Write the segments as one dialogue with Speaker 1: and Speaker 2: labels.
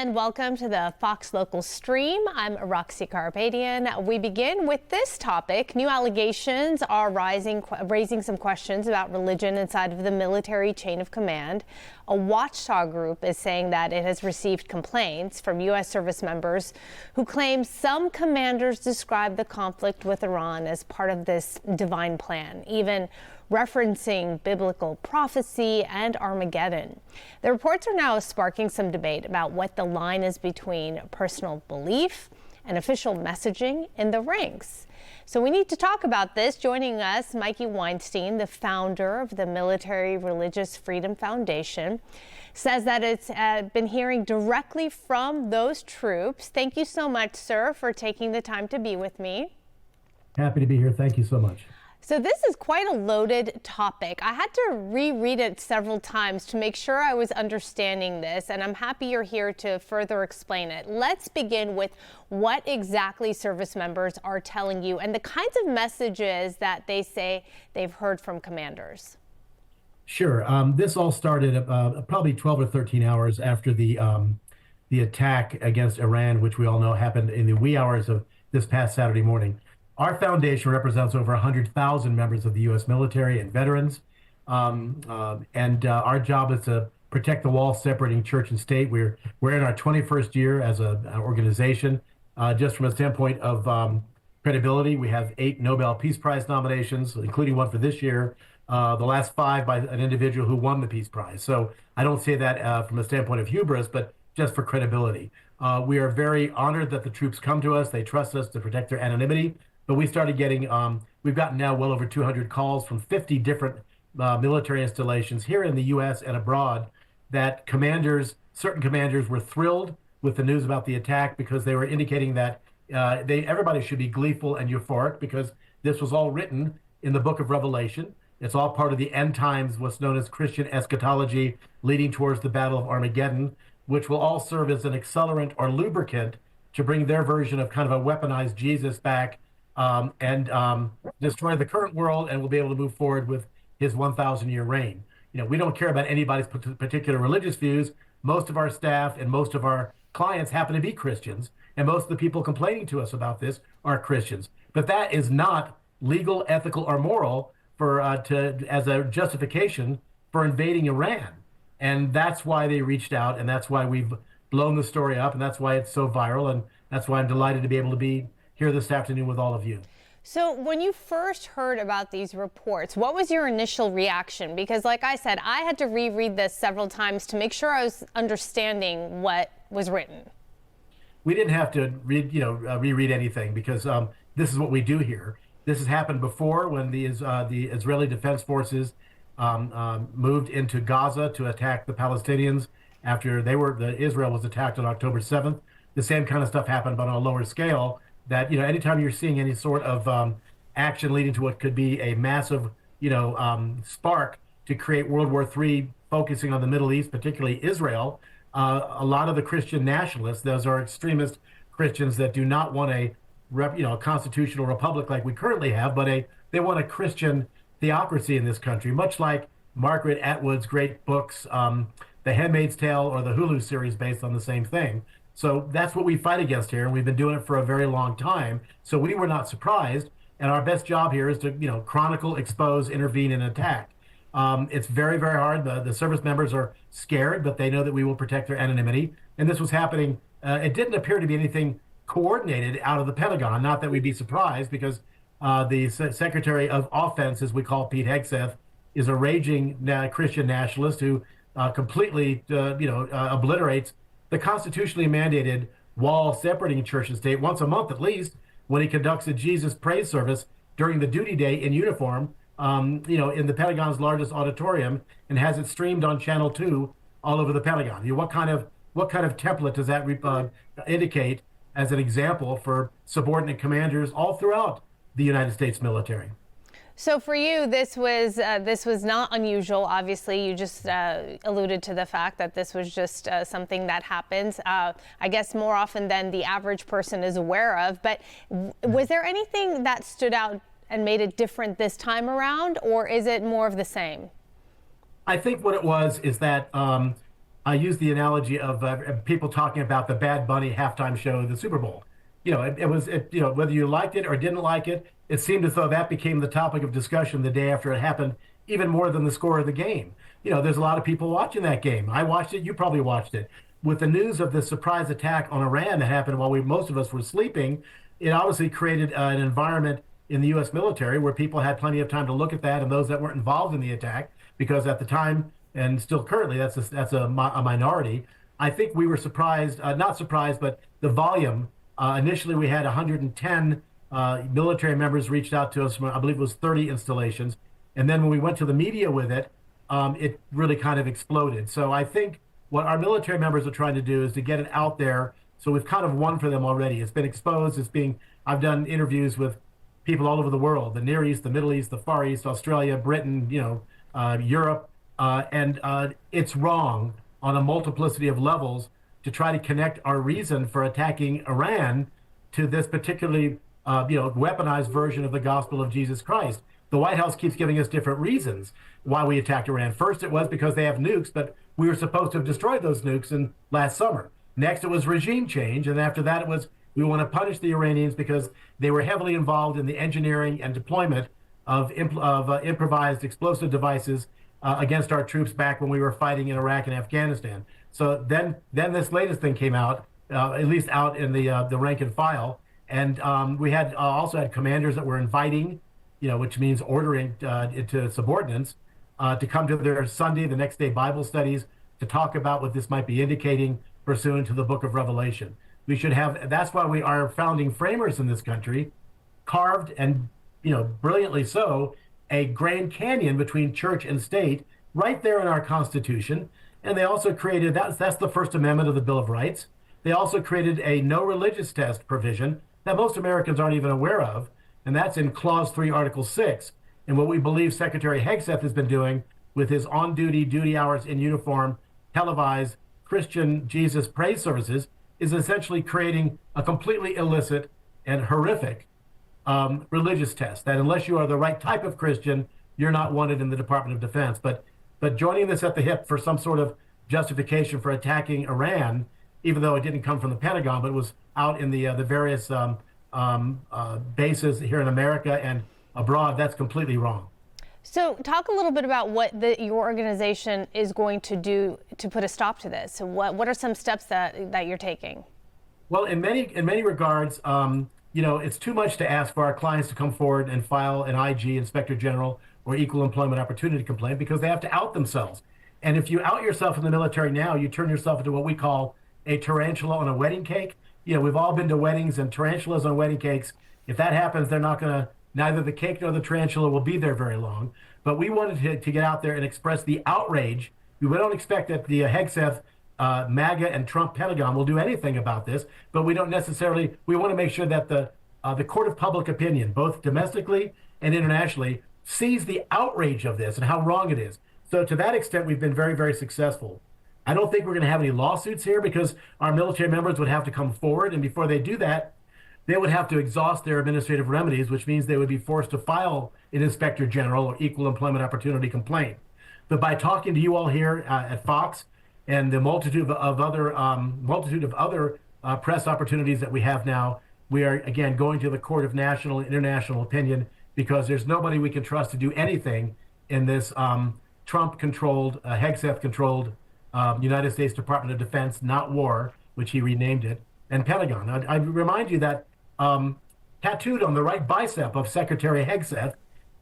Speaker 1: and welcome to the Fox Local Stream. I'm Roxy Carpadian. We begin with this topic. New allegations are raising some questions about religion inside of the military chain of command. A watchdog group is saying that it has received complaints from U.S. service members who claim some commanders describe the conflict with Iran as part of this divine plan, even referencing biblical prophecy and Armageddon. The reports are now sparking some debate about what the line is between personal belief and official messaging in the ranks. So we need to talk about this. Joining us, Mikey Weinstein, the founder of the Military Religious Freedom Foundation, says that it's been hearing directly from those troops. Thank you so much, sir, for taking the time to be with me.
Speaker 2: Happy to be here. Thank you so much.
Speaker 1: So this is quite a loaded topic. I had to reread it several times to make sure I was understanding this, and I'm happy you're here to further explain it. Let's begin with what exactly service members are telling you and the kinds of messages that they say they've heard from commanders.
Speaker 2: Sure. This all started probably 12 or 13 hours after the attack against Iran, which we all know happened in the wee hours of this past Saturday morning. Our foundation represents over 100,000 members of the U.S. military and veterans, and our job is to protect the wall separating church and state. We're in our 21st year as an organization. Just from a standpoint of credibility, we have 8 Nobel Peace Prize nominations, including one for this year. The last 5 by an individual who won the Peace Prize. So I don't say that from a standpoint of hubris, but just for credibility. We are very honored that the troops come to us. They trust us to protect their anonymity. But we started getting, we've gotten now well over 200 calls from 50 different military installations here in the U.S. and abroad that certain commanders were thrilled with the news about the attack because they were indicating that everybody should be gleeful and euphoric because this was all written in the book of Revelation. It's all part of the end times, what's known as Christian eschatology, leading towards the Battle of Armageddon, which will all serve as an accelerant or lubricant to bring their version of kind of a weaponized Jesus back and destroy the current world, and we'll be able to move forward with his 1,000-year reign. You know, we don't care about anybody's particular religious views. Most of our staff and most of our clients happen to be Christians, and most of the people complaining to us about this are Christians. But that is not legal, ethical, or moral as a justification for invading Iran. And that's why they reached out, and that's why we've blown the story up, and that's why it's so viral, and that's why I'm delighted to be able to be here this afternoon with all of you.
Speaker 1: So when you first heard about these reports, what was your initial reaction? Because like I said, I had to reread this several times to make sure I was understanding what was written.
Speaker 2: We didn't have to reread anything because this is what we do here. This has happened before when the Israeli Defense Forces moved into Gaza to attack the Palestinians after Israel was attacked on October 7th. The same kind of stuff happened, but on a lower scale. That, anytime you're seeing any sort of action leading to what could be a massive, spark to create World War III, focusing on the Middle East, particularly Israel, a lot of the Christian nationalists, those are extremist Christians that do not want a constitutional republic like we currently have, but they want a Christian theocracy in this country, much like Margaret Atwood's great books, The Handmaid's Tale or the Hulu series based on the same thing. So that's what we fight against here, and we've been doing it for a very long time. So we were not surprised, and our best job here is to, chronicle, expose, intervene, and attack. It's very, very hard. The service members are scared, but they know that we will protect their anonymity. And this was happening. It didn't appear to be anything coordinated out of the Pentagon. Not that we'd be surprised, because the Secretary of Offense, as we call Pete Hegseth, is a raging Christian nationalist who completely, obliterates the constitutionally mandated wall separating church and state once a month at least, when he conducts a Jesus praise service during the duty day in uniform, in the Pentagon's largest auditorium, and has it streamed on Channel 2 all over the Pentagon. What kind of template does that indicate as an example for subordinate commanders all throughout the United States military?
Speaker 1: So for you, this was not unusual. Obviously, you just alluded to the fact that this was just something that happens, I guess, more often than the average person is aware of. But was there anything that stood out and made it different this time around, or is it more of the same?
Speaker 2: I think what it was is that I use the analogy of people talking about the Bad Bunny halftime show of the Super Bowl. Whether you liked it or didn't like it, it seemed as though that became the topic of discussion the day after it happened, even more than the score of the game. There's a lot of people watching that game. I watched it. You probably watched it. With the news of the surprise attack on Iran that happened while most of us were sleeping, it obviously created an environment in the U.S. military where people had plenty of time to look at that, and those that weren't involved in the attack, because at the time and still currently that's a minority. I think we were surprised, not surprised, but the volume. Initially, we had 110 military members reached out to us from, I believe it was 30 installations. And then when we went to the media with it, it really kind of exploded. So I think what our military members are trying to do is to get it out there. So we've kind of won for them already. It's been exposed. I've done interviews with people all over the world, the Near East, the Middle East, the Far East, Australia, Britain, Europe. And it's wrong on a multiplicity of levels to try to connect our reason for attacking Iran to this particularly, weaponized version of the gospel of Jesus Christ. The White House keeps giving us different reasons why we attacked Iran. First, it was because they have nukes, but we were supposed to have destroyed those nukes last summer. Next, it was regime change, and after that, it was we want to punish the Iranians because they were heavily involved in the engineering and deployment of improvised explosive devices against our troops back when we were fighting in Iraq and Afghanistan. So then this latest thing came out, at least out in the rank and file, and we had also had commanders that were inviting, which means ordering to subordinates to come to their Sunday, the next day Bible studies to talk about what this might be indicating pursuant to the Book of Revelation. We should have. That's why we are founding framers in this country, carved and brilliantly so a Grand Canyon between church and state right there in our Constitution. And they also created, that's the First Amendment of the Bill of Rights. They also created a no religious test provision that most Americans aren't even aware of, and that's in Clause 3, Article 6. And what we believe Secretary Hegseth has been doing with his on-duty, duty hours in uniform, televised Christian Jesus praise services is essentially creating a completely illicit and horrific religious test, that unless you are the right type of Christian, you're not wanted in the Department of Defense. But joining this at the hip for some sort of justification for attacking Iran, even though it didn't come from the Pentagon, but it was out in the various bases here in America and abroad, that's completely wrong.
Speaker 1: So talk a little bit about what your organization is going to do to put a stop to this. So what are some steps that you're taking?
Speaker 2: Well, in many regards, it's too much to ask for our clients to come forward and file an IG, Inspector General, or Equal Employment Opportunity complaint because they have to out themselves. And if you out yourself in the military now, you turn yourself into what we call a tarantula on a wedding cake. We've all been to weddings, and tarantulas on wedding cakes, if that happens, they're not going to, neither the cake nor the tarantula will be there very long. But we wanted to get out there and express the outrage. We don't expect that the Hegseth, MAGA, and Trump Pentagon will do anything about this, but we don't necessarily, we want to make sure that the court of public opinion, both domestically and internationally, sees the outrage of this and how wrong it is. So to that extent, we've been very, very successful. I don't think we're going to have any lawsuits here because our military members would have to come forward, and before they do that, they would have to exhaust their administrative remedies, which means they would be forced to file an Inspector General or Equal Employment Opportunity complaint. But by talking to you all here at Fox and the multitude of other press opportunities that we have now, we are again going to the court of national and international opinion because there's nobody we can trust to do anything in this Trump-controlled, Hegseth-controlled United States Department of Defense, not war, which he renamed it, and Pentagon. I remind you that tattooed on the right bicep of Secretary Hegseth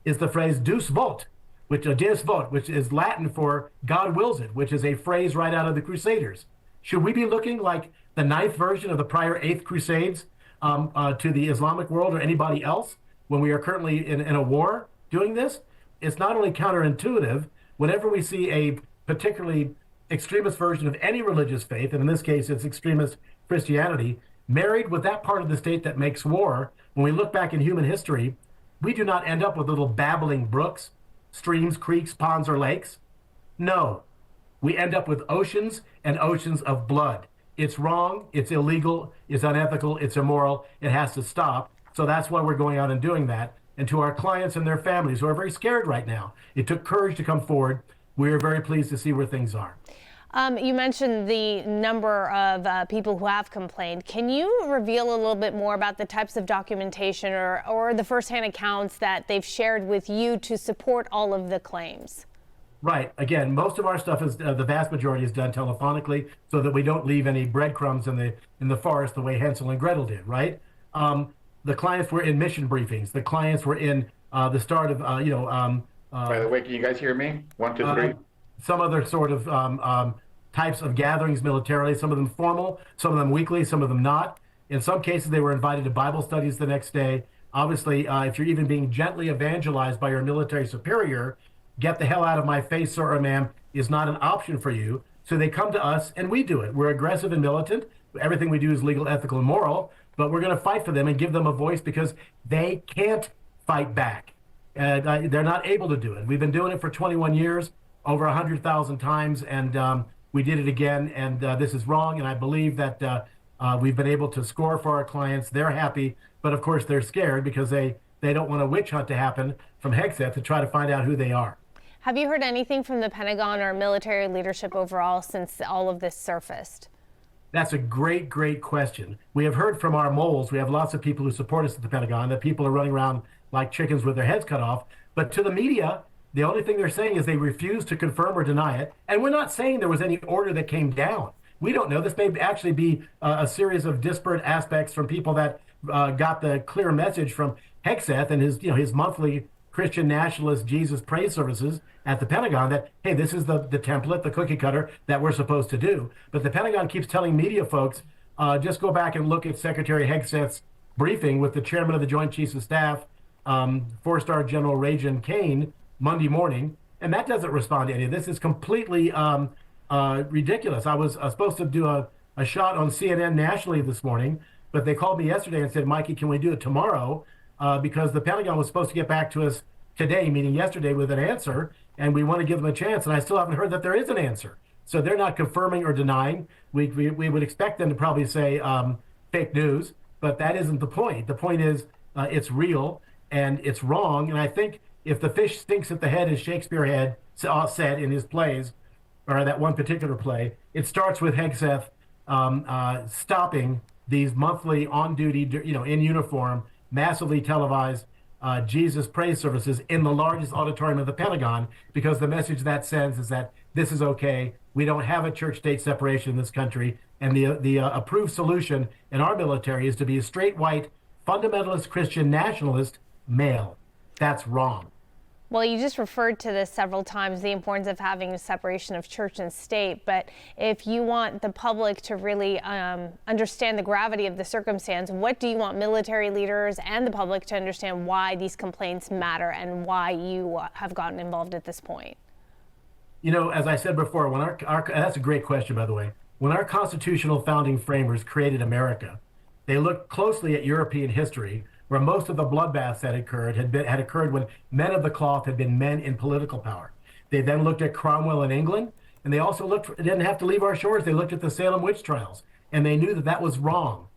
Speaker 2: is the phrase Deus Vult, Deus Vult, which is Latin for God wills it, which is a phrase right out of the Crusaders. Should we be looking like the ninth version of the prior eighth Crusades to the Islamic world or anybody else when we are currently in a war doing this? It's not only counterintuitive, whenever we see a particularly extremist version of any religious faith, and in this case it's extremist Christianity, married with that part of the state that makes war, when we look back in human history, we do not end up with little babbling brooks, streams, creeks, ponds, or lakes. No, we end up with oceans and oceans of blood. It's wrong, it's illegal, it's unethical, it's immoral, it has to stop. So that's why we're going out and doing that. And to our clients and their families who are very scared right now, it took courage to come forward. We are very pleased to see where things are.
Speaker 1: You mentioned the number of people who have complained. Can you reveal a little bit more about the types of documentation or the firsthand accounts that they've shared with you to support all of the claims?
Speaker 2: Right. Again, most of our stuff is the vast majority is done telephonically, so that we don't leave any breadcrumbs in the forest the way Hansel and Gretel did. Right. The clients were in mission briefings. The clients were in the start of
Speaker 3: By the way, can you guys hear me? One, two, three.
Speaker 2: some other sort of types of gatherings militarily. Some of them formal, some of them weekly, some of them not. In some cases, they were invited to Bible studies the next day. Obviously, if you're even being gently evangelized by your military superior, get the hell out of my face, sir or ma'am, is not an option for you. So they come to us and we do it. We're aggressive and militant. Everything we do is legal, ethical, and moral, but we're going to fight for them and give them a voice because they can't fight back. They're not able to do it. We've been doing it for 21 years, over 100,000 times, and we did it again, and this is wrong, and I believe that we've been able to score for our clients. They're happy, but of course they're scared because they don't want a witch hunt to happen from Hegseth to try to find out who they are.
Speaker 1: Have you heard anything from the Pentagon or military leadership overall since all of this surfaced?
Speaker 2: That's a great, great question. We have heard from our moles. We have lots of people who support us at the Pentagon, that people are running around like chickens with their heads cut off. But to the media, the only thing they're saying is they refuse to confirm or deny it. And we're not saying there was any order that came down. We don't know. This may actually be a series of disparate aspects from people that got the clear message from Hegseth and his monthly Christian nationalist Jesus praise services at the Pentagon that, hey, this is the template, the cookie cutter that we're supposed to do. But the Pentagon keeps telling media folks, just go back and look at Secretary Hegseth's briefing with the chairman of the Joint Chiefs of Staff, four-star General Rajan Kane, Monday morning, and that doesn't respond to any of this. It's completely ridiculous. I was supposed to do a shot on CNN nationally this morning, but they called me yesterday and said, Mikey, can we do it tomorrow? Because the Pentagon was supposed to get back to us today, meaning yesterday, with an answer, and we want to give them a chance, and I still haven't heard that there is an answer. So they're not confirming or denying. We would expect them to probably say fake news, but that isn't the point. The point is it's real, and it's wrong, and I think if the fish stinks at the head, as Shakespeare had said in his plays, or that one particular play, it starts with Hegseth stopping these monthly on-duty, in uniform, massively televised Jesus praise services in the largest auditorium of the Pentagon, because the message that sends is that this is okay. We don't have a church-state separation in this country, and the approved solution in our military is to be a straight white fundamentalist Christian nationalist male. That's wrong.
Speaker 1: Well, you just referred to this several times, the importance of having a separation of church and state. But if you want the public to really understand the gravity of the circumstance, what do you want military leaders and the public to understand why these complaints matter and why you have gotten involved at this point?
Speaker 2: As I said before, when that's a great question, by the way. When our constitutional founding framers created America, they looked closely at European history, where most of the bloodbaths that occurred had occurred when men of the cloth had been men in political power. They then looked at Cromwell in England, and they also didn't have to leave our shores. They looked at the Salem witch trials, and they knew that that was wrong.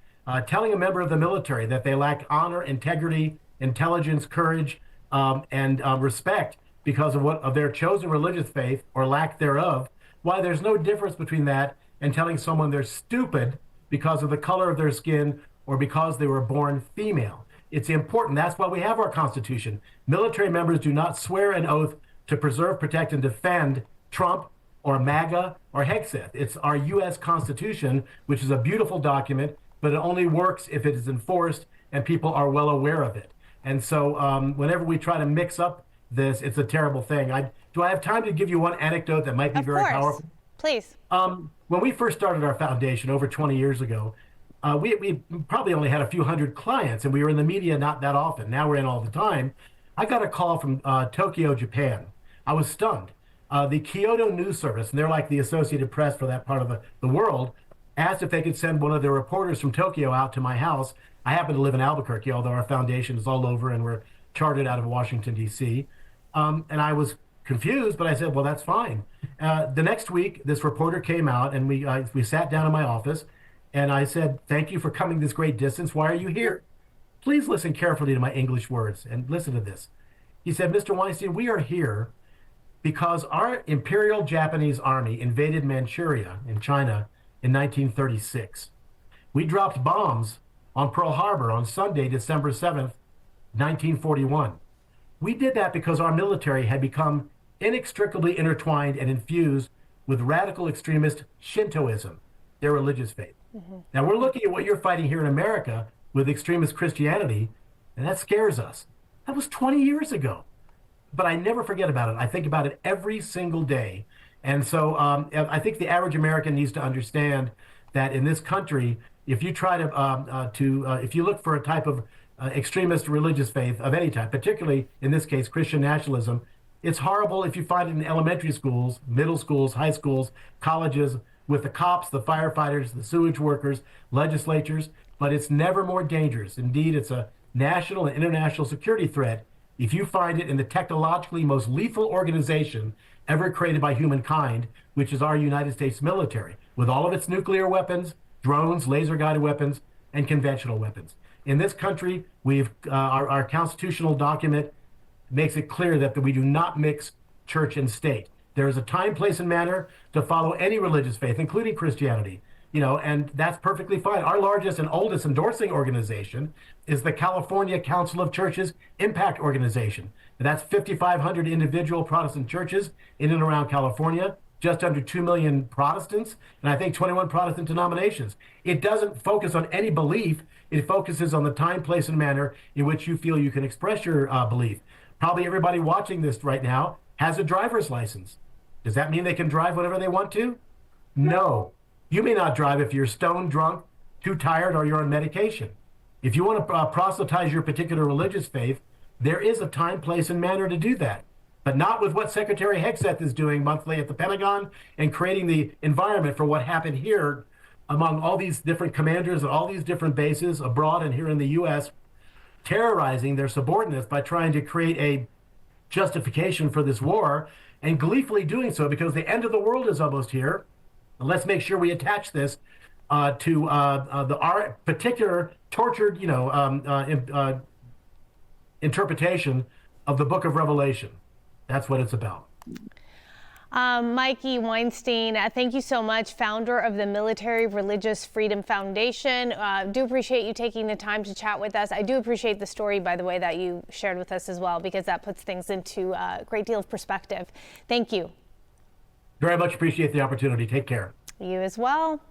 Speaker 2: Telling a member of the military that they lacked honor, integrity, intelligence, courage, and respect because of their chosen religious faith or lack thereof, why there's no difference between that and telling someone they're stupid because of the color of their skin or because they were born female. It's important. That's why we have our Constitution. Military members do not swear an oath to preserve, protect, and defend Trump or MAGA or Hegseth. It's our U.S. Constitution, which is a beautiful document, but it only works if it is enforced and people are well aware of it. And so whenever we try to mix up this, it's a terrible thing. Do I have time to give you one anecdote that might be very powerful?
Speaker 1: Please.
Speaker 2: When we first started our foundation over 20 years ago, we probably only had a few hundred clients, and we were in the media not that often. Now we're in all the time. I got a call from Tokyo, Japan. I was stunned. The Kyoto News Service, and they're like the Associated Press for that part of the world, asked if they could send one of their reporters from Tokyo out to my house. I happen to live in Albuquerque, although our foundation is all over, and we're chartered out of Washington, D.C. And I was confused, but I said, well, that's fine. The next week, this reporter came out, and we sat down in my office, and I said, thank you for coming this great distance. Why are you here? Please listen carefully to my English words and listen to this. He said, Mr. Weinstein, we are here because our Imperial Japanese Army invaded Manchuria in China in 1936. We dropped bombs on Pearl Harbor on Sunday, December 7th, 1941. We did that because our military had become inextricably intertwined and infused with radical extremist Shintoism, their religious faith. Now we're looking at what you're fighting here in America with extremist Christianity, and that scares us. That was 20 years ago. But I never forget about it. I think about it every single day. And so I think the average American needs to understand that in this country, if you try if you look for a type of extremist religious faith of any type, particularly in this case, Christian nationalism, it's horrible if you find it in elementary schools, middle schools, high schools, colleges, with the cops, the firefighters, the sewage workers, legislatures, but it's never more dangerous. Indeed, it's a national and international security threat if you find it in the technologically most lethal organization ever created by humankind, which is our United States military, with all of its nuclear weapons, drones, laser-guided weapons, and conventional weapons. In this country, our constitutional document makes it clear that we do not mix church and state. There is a time, place, and manner to follow any religious faith, including Christianity. And that's perfectly fine. Our largest and oldest endorsing organization is the California Council of Churches Impact Organization. And that's 5,500 individual Protestant churches in and around California, just under 2 million Protestants, and I think 21 Protestant denominations. It doesn't focus on any belief. It focuses on the time, place, and manner in which you feel you can express your belief. Probably everybody watching this right now has a driver's license. Does that mean they can drive whenever they want to? No. You may not drive if you're stoned, drunk, too tired, or you're on medication. If you want to proselytize your particular religious faith, there is a time, place, and manner to do that. But not with what Secretary Hegseth is doing monthly at the Pentagon and creating the environment for what happened here among all these different commanders at all these different bases abroad and here in the U.S., terrorizing their subordinates by trying to create a justification for this war and gleefully doing so because the end of the world is almost here. And let's make sure we attach this to our particular tortured, interpretation of the book of Revelation. That's what it's about.
Speaker 1: Mikey Weinstein, thank you so much, founder of the Military Religious Freedom Foundation. Do appreciate you taking the time to chat with us. I do appreciate the story, by the way, that you shared with us as well, because that puts things into a great deal of perspective. Thank you.
Speaker 2: Very much appreciate the opportunity. Take care.
Speaker 1: You as well.